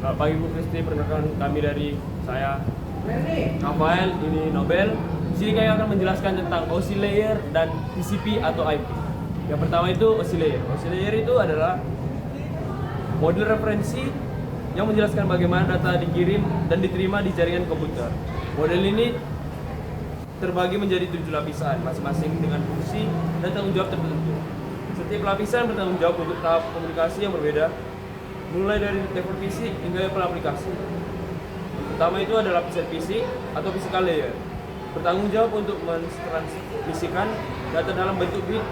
Selamat pagi Bu Kristi, perkenalkan kami dari saya Rafael, ini Nobel. Di sini kami akan menjelaskan tentang OSI layer dan TCP atau IP. Yang pertama itu OSI layer. OSI layer itu adalah model referensi yang menjelaskan bagaimana data dikirim dan diterima di jaringan komputer. Model ini terbagi menjadi 7 lapisan, masing-masing dengan fungsi dan tanggung jawab tertentu. Setiap lapisan bertanggung jawab untuk tahap komunikasi yang berbeda, mulai dari level fisik hingga level aplikasi. Pertama itu adalah lapisan fisik atau physical layer, bertanggung jawab untuk mentransmisikan data dalam bentuk bit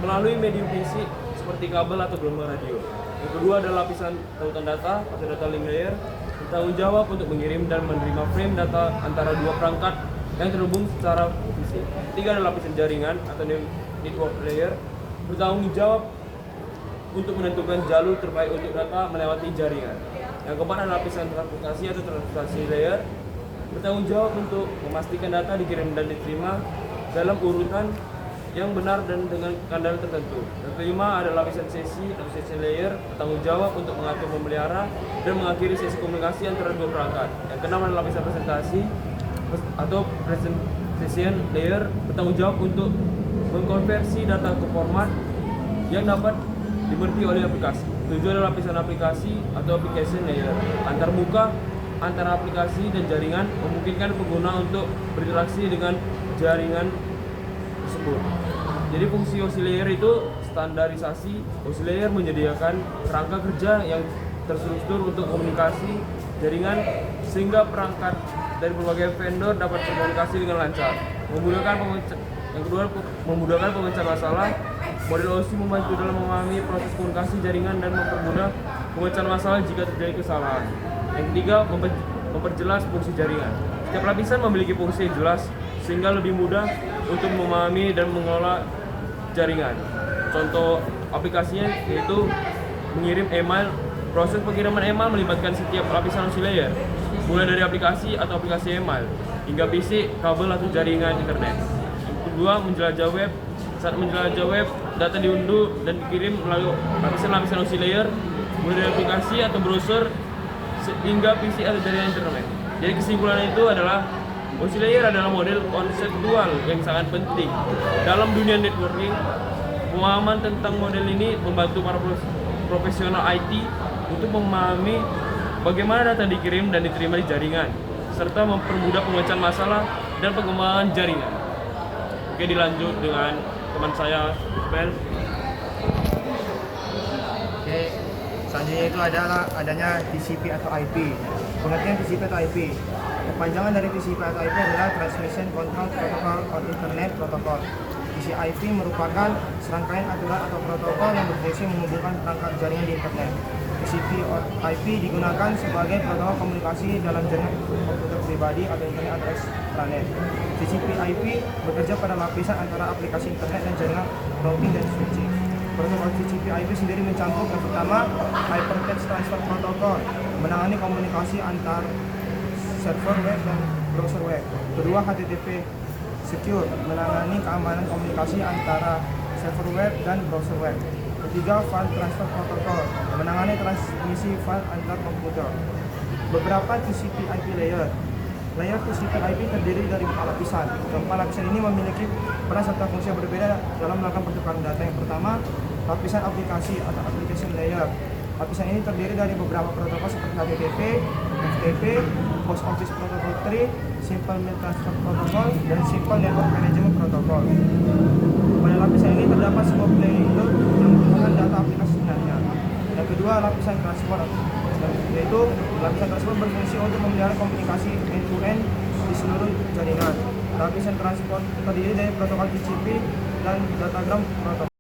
melalui medium fisik seperti kabel atau gelombang radio. Yang kedua adalah lapisan tautan data atau data link layer, bertanggung jawab untuk mengirim dan menerima frame data antara dua perangkat yang terhubung secara fisik. Ketiga adalah lapisan jaringan atau network layer, bertanggung jawab untuk menentukan jalur terbaik untuk data melewati jaringan. Yang keempat adalah lapisan transportasi atau transportasi layer, bertanggung jawab untuk memastikan data dikirim dan diterima dalam urutan yang benar dan dengan kadar tertentu. Yang kelima adalah lapisan sesi atau session layer, bertanggung jawab untuk mengatur, memelihara, dan mengakhiri sesi komunikasi antara dua perangkat. Yang keenam adalah lapisan presentasi atau presentation layer, bertanggung jawab untuk mengkonversi data ke format yang dapat dimengerti oleh aplikasi. Tujuan adalah lapisan aplikasi atau application layer, antarmuka antara aplikasi dan jaringan, memungkinkan pengguna untuk berinteraksi dengan jaringan tersebut. Jadi fungsi OSI layer itu standarisasi. OSI layer menyediakan kerangka kerja yang terstruktur untuk komunikasi jaringan sehingga perangkat dari berbagai vendor dapat berkomunikasi dengan lancar. Yang kedua, memudahkan pemecah masalah. Model OSI membantu dalam memahami proses komunikasi jaringan dan mempermudah pemecahan masalah jika terjadi kesalahan. Yang ketiga, memperjelas fungsi jaringan. Setiap lapisan memiliki fungsi yang jelas sehingga lebih mudah untuk memahami dan mengelola jaringan. Contoh aplikasinya yaitu mengirim email. Proses pengiriman email melibatkan setiap lapisan OSI layer, mulai dari aplikasi atau aplikasi email hingga PC, kabel atau jaringan internet. Yang kedua, menjelajah web. Saat menjelajah web, data diunduh dan dikirim melalui lapisan-lapisan OSI layer, mulai dari aplikasi atau browser hingga PC atau jaringan internet. Jadi kesimpulan itu adalah OSI layer adalah model konseptual yang sangat penting dalam dunia networking. Pemahaman tentang model ini membantu para profesional IT untuk memahami bagaimana data dikirim dan diterima di jaringan, serta mempermudah pemecahan masalah dan pengembangan jaringan. Oke, dilanjut dengan teman saya, Ben. Oke, selanjutnya itu adalah adanya TCP atau IP. Pengertian TCP atau IP. Kepanjangan dari TCP atau IP adalah Transmission Control Protocol or Internet Protocol. TCP/IP merupakan serangkaian aturan atau protokol yang berfungsi menghubungkan perangkat jaringan di internet. TCP/IP digunakan sebagai protokol komunikasi dalam jaringan komputer pribadi atau internet atau extranet. TCP/IP bekerja pada lapisan antara aplikasi internet dan jaringan routing dan switching. Protokol TCP/IP sendiri mencakup yang pertama, Hypertext Transfer Protocol, menangani komunikasi antar server web dan browser web. Kedua, HTTP Secure, menangani keamanan komunikasi antara server web dan browser web. Ketiga, File Transfer Protocol, menangani transmisi file antar komputer. Beberapa TCP/IP layer. Layer TCP/IP terdiri dari 4 lapisan. Keempat lapisan ini memiliki peran serta fungsi yang berbeda dalam melakukan pertukaran data. Yang pertama, lapisan aplikasi atau application layer. Lapisan ini terdiri dari beberapa protokol seperti HTTP, FTP, Post Office Protocol Tree, Simple Mail Transfer Protocol, dan Simple Network Management Protocol. Pada lapisan ini terdapat sebuah payload yang merupakan data aplikasi sebenarnya. Yang kedua, lapisan transport, yaitu lapisan transport berfungsi untuk memelihara komunikasi end-to-end di seluruh jaringan. Lapisan transport terdiri dari protokol TCP dan datagram protokol.